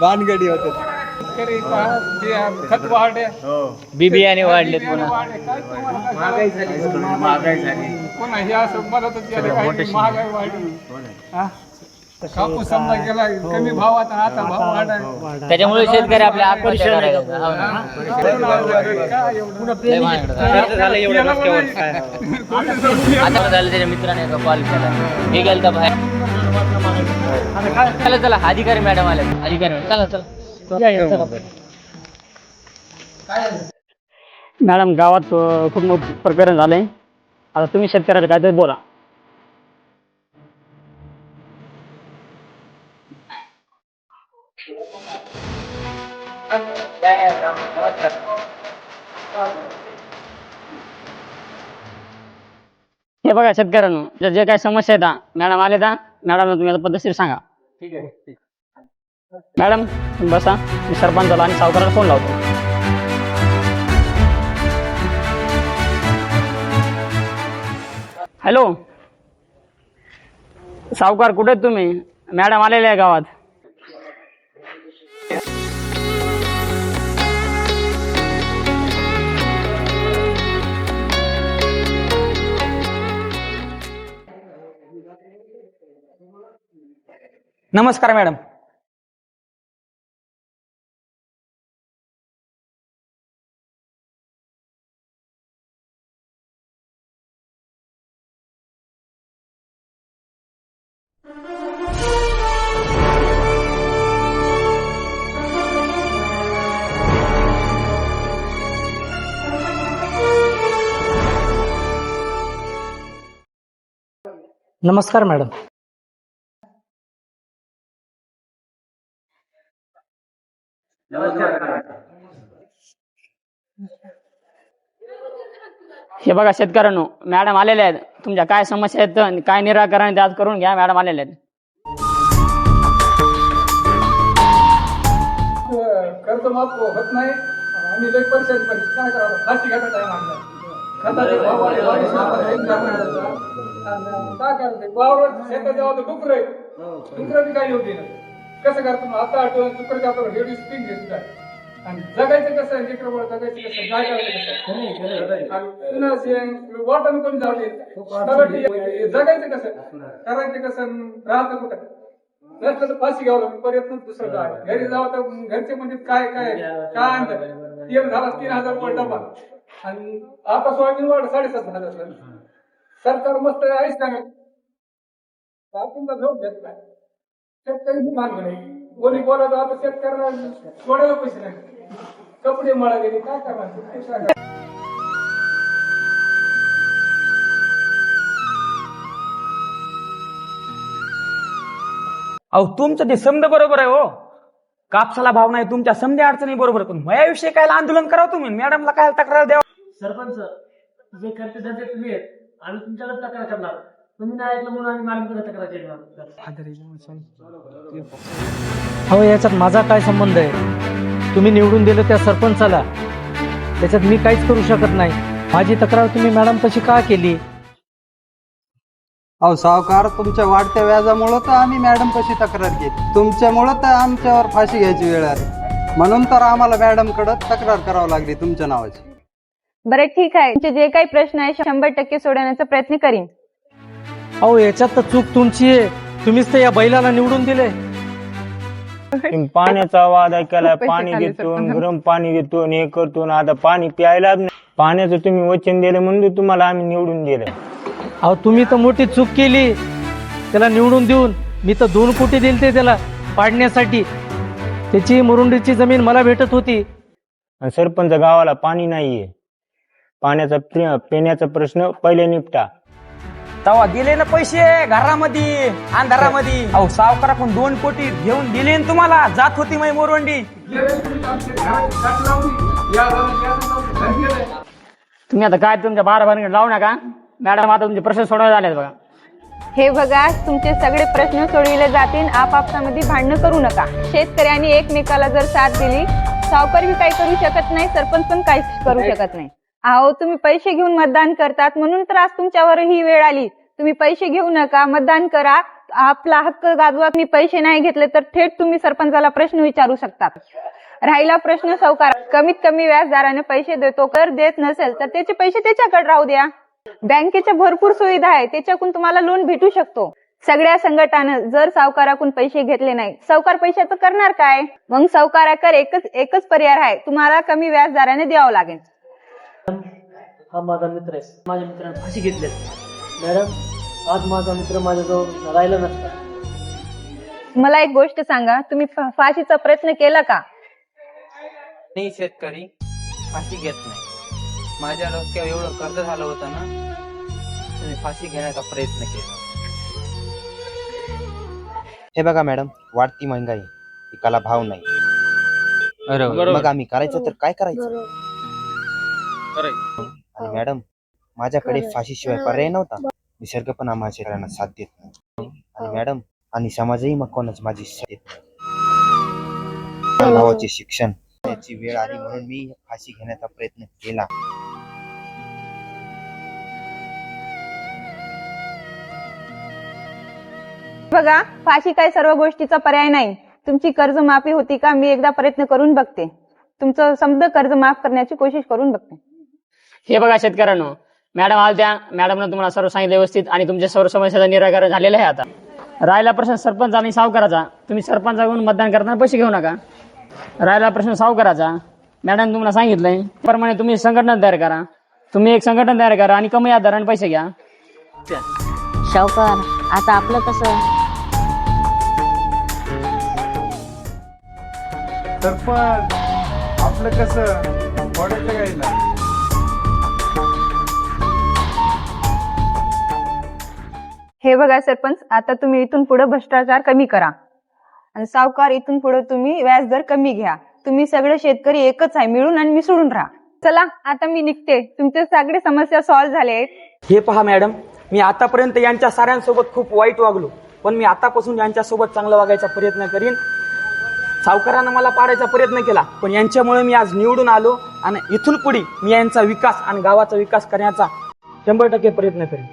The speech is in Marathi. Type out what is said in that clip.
बानगडी होते खत वाढले, बिबियाणे वाढलेत पुन्हा. महागाई झाली पुन्हा हे असं मदतच केलं, काही महागाई वाढली. कापूस समजा गेला कमी भावात, आता भाव वाढाय. त्याच्यामुळे शेतकरी आपल्या आत्महत्या करायला काय एवढं आता झालं. त्याच्या मित्राने कॉल केला, हे गेलं तर बाहेर. चला चला, अधिकारी मॅडम आले. अधिकारी मॅडम चला चला. मॅडम, गावात खूप मोठं प्रकरण झालंय. आता तुम्ही शेतकऱ्याला काय तरी बोला. हे बघा शेतकऱ्यांनो, जे काही समस्या आहेत मॅडम आले ना, मॅडमला तुम्ही आता पद्धतशीर सांगा. ठीक आहे. मॅडम तुम्ही बसा, मी सरपंचाला आणि सावकाराला फोन लावतो. हॅलो सावकार, कुठे आहेत तुम्ही? मॅडम आलेले आहे गावात. नमस्कार मॅडम. नमस्कार मॅडम. हे बघा शेतकऱ्यांनो, मॅडम आलेले आहेत. तुमच्या काय समस्या आहेत आणि काय निराकरण ते आज करून घ्या. मॅडम आलेले आहेत. कर्ज माफ होत नाही, आम्ही लई परिस्थिती पण काय करावं, फाशी घ्यायचा टाइम आणला. खताचे भाव वाढले, काय करायचं, वावर शेतात जेव्हा डुकर आहे, डुकर बी काही होती ना. कसं करतो मग आता आठवण डुकरच्या आपल्याला एवढी स्पीड घेत काय, आणि जगायचं कसं, लेकरं जगायचं कसं, काय करायचं कसं, वाटण कोणी जाते, जगायचं कसं, करायचं कसं, राहायचं कुठं. नसलं तर फाशी घ्यावं लागेल, पर्यंत दुसरं काय. घरी जावं तर घरचे म्हणजे काय काय काय आणलं, तेल झाला 3,000 रुपये डबा, आणि आता सोयाबीन वाढ 7,500. सरकार मस्त आहेच सांगा, झोप घेत नाही. शेतकरी मार्ग नाही, कोणी बोलायचं आता शेतकऱ्यांना सोडायला पैसे नाही, कपडे मळा गेले, काय करणार. अहो तुमचं ते समज बरोबर आहे हो, कापसाला भाव नाही, तुमच्या समजा अडचणी बरोबर, पण मयाविषयी काय आंदोलन करावं तुम्ही, मॅडमला काय तक्रार द्यावं. सरपंच, जे करते धंदे तुम्ही आहेत, आम्ही तुमच्याकडे तक्रार करणार. तुम्ही नाही ऐकलं म्हणून आम्ही मॅडमकडे तक्रार करणार. हो, याच्यात माझा काय संबंध आहे? तुम्ही निवडून दिलं त्या सरपंचाला, त्याच्यात मी काहीच करू शकत नाही. माझी तक्रार तुम्ही मॅडम कशी का केली? अहो सावकार, तुमच्या वाढत्या व्याजामुळं तर आम्ही मॅडम कशी तक्रार केली. तुमच्यामुळं तर आमच्यावर फाशी घ्यायची वेळ आली, म्हणून तर आम्हाला मॅडम कडे तक्रार करावी लागली तुमच्या नावाची. बरं ठीक आहे, तुमचे जे काही प्रश्न आहे 100% सोडवण्याचा प्रयत्न करीन. अहो याच्यात तर चूक तुमची आहे, तुम्हीच तर या बैलाला निवडून दिले. पाण्याचा वाद ऐकायला, पाणी घेतो, गरम पाणी घेतो, हे करतो, आता पाणी प्यायला नाही. पाण्याचं तुम्ही वचन दिलं म्हणून तुम्हाला आम्ही निवडून दिलं. अहो तुम्ही तर मोठी चूक केली त्याला निवडून देऊन. मी तर 2 कोटी दिलते त्याला पाडण्यासाठी, त्याची मुरुंडीची जमीन मला भेटत होती. सरपंच, गावाला पाणी नाहीये, पाण्याचा पिण्याचा प्रश्न पहिले निपटा. तेव्हा दिले ना पैसे घरामध्ये अंधारामध्ये. अहो सावकाराकडून 2 कोटी घेऊन दिले ना तुम्हाला, जात होती मै मोरवंडी. तुम्ही आता काय तुमच्या बारा लावू नका. मॅडम आता तुमचे प्रश्न सोडवले झालेत बघा. हे बघा, तुमचे सगळे प्रश्न सोडविले जातील. आपापसामध्ये भांडणं करू नका. शेतकऱ्यांनी एकमेकाला जर साथ दिली, सावकार बी काही करू शकत नाही, सरपंच पण काही करू शकत नाही. अहो तुम्ही पैसे घेऊन मतदान करतात म्हणून तर आज तुमच्यावर ही वेळ आली. तुम्ही पैसे घेऊ नका, मतदान करा, आपला हक्क गाजवा. तुम्ही पैसे नाही घेतले तर थेट तुम्ही सरपंचाला प्रश्न विचारू शकतात. राहिला प्रश्न सावकार, कमीत कमी व्याजदराने पैसे देतो, कर देत नसेल तर त्याचे पैसे त्याच्याकडे राहू द्या. बँकेच्या भरपूर सुविधा आहे, त्याच्याकडून तुम्हाला लोन भेटू शकतो. सगळ्या संघटनानं जर सावकाराकडून पैसे घेतले नाही, सावकार पैशाचं करणार काय? मग सावकाराकडे एकच पर्याय आहे, तुम्हाला कमी व्याजदराने द्यावं लागेल. हा माझा मित्र आहे, माझ्या मित्राने फाशी घेतली. मॅडम, आज माझा मित्र माझ्याजवळ राहिला नसता. मला एक गोष्ट सांगा, तुम्ही फाशीचा प्रयत्न केला का? नाही, शेतकरी फाशी घेत नाही. माझ्या डोक्यावर एवढं कर्ज झालं होतं ना, तुम्ही फाशी घेण्याचा प्रयत्न केला. हे बघा मॅडम, वाढती महागाई, पिकाला भाव नाही. मग आम्ही करायचं तर काय करायचं? आणि मॅडम, माझ्याकडे फाशीशिवाय पर्याय नव्हता. निसर्ग पण आम्हा शेतकऱ्यांना साथ देत नाही. आणि मॅडम, आणि समाजही मग कोणाच माझी साथ देत नाही. भावाचे शिक्षण याची वेळ आली म्हणून मी फाशी घेण्याचा प्रयत्न केला. बघा, फाशी काय सर्व गोष्टीचा पर्याय नाही. तुमची कर्जमाफी होती का? मी एकदा प्रयत्न करून बघते. तुमचं समजा कर्ज माफ करण्याची कोशिश करून बघते. हे बघा शेतकऱ्यांनो, मॅडम आल्या, मॅडमनं तुम्हाला सर्व सांगितलं व्यवस्थित आणि तुमच्या सर्व समस्याचं निराकरण झालेलं आहे. आता राहिला प्रश्न सरपंच आणि सावकाराचा. तुम्ही सरपंचाकडून मतदान करताना पैसे घेऊ नका. राहिला प्रश्न सावकाराचा, मॅडम तुम्हाला सांगितलंय प्रमाणे तुम्ही संघटना तयार करा. तुम्ही एक संघटना तयार करा आणि कमी व्याजदराने पैसे घ्या. सावकार, आता आपलं कसं? सरपंच, आपलं कसं वाढत गायला? हे बघा सरपंच, आता तुम्ही इथून पुढे भ्रष्टाचार कमी करा आणि सावकार इथून पुढे तुम्ही व्याजदर कमी घ्या. तुम्ही सगळे शेतकरी एकच आहे, मिळून आणि मिसळून राहा. चला, आता मी निघते. तुमचे सगळे समस्या सॉल्व्ह झाले आहेत. हे पहा मॅडम, मी आतापर्यंत यांच्या साऱ्यांसोबत खूप वाईट वागलो, पण मी आतापासून यांच्यासोबत चांगलं वागायचा प्रयत्न करीन. सावकारानं मला पाडायचा प्रयत्न केला, पण यांच्यामुळे मी आज निवडून आलो आणि इथून पुढे मी यांचा विकास आणि गावाचा विकास करण्याचा 100% प्रयत्न करेन.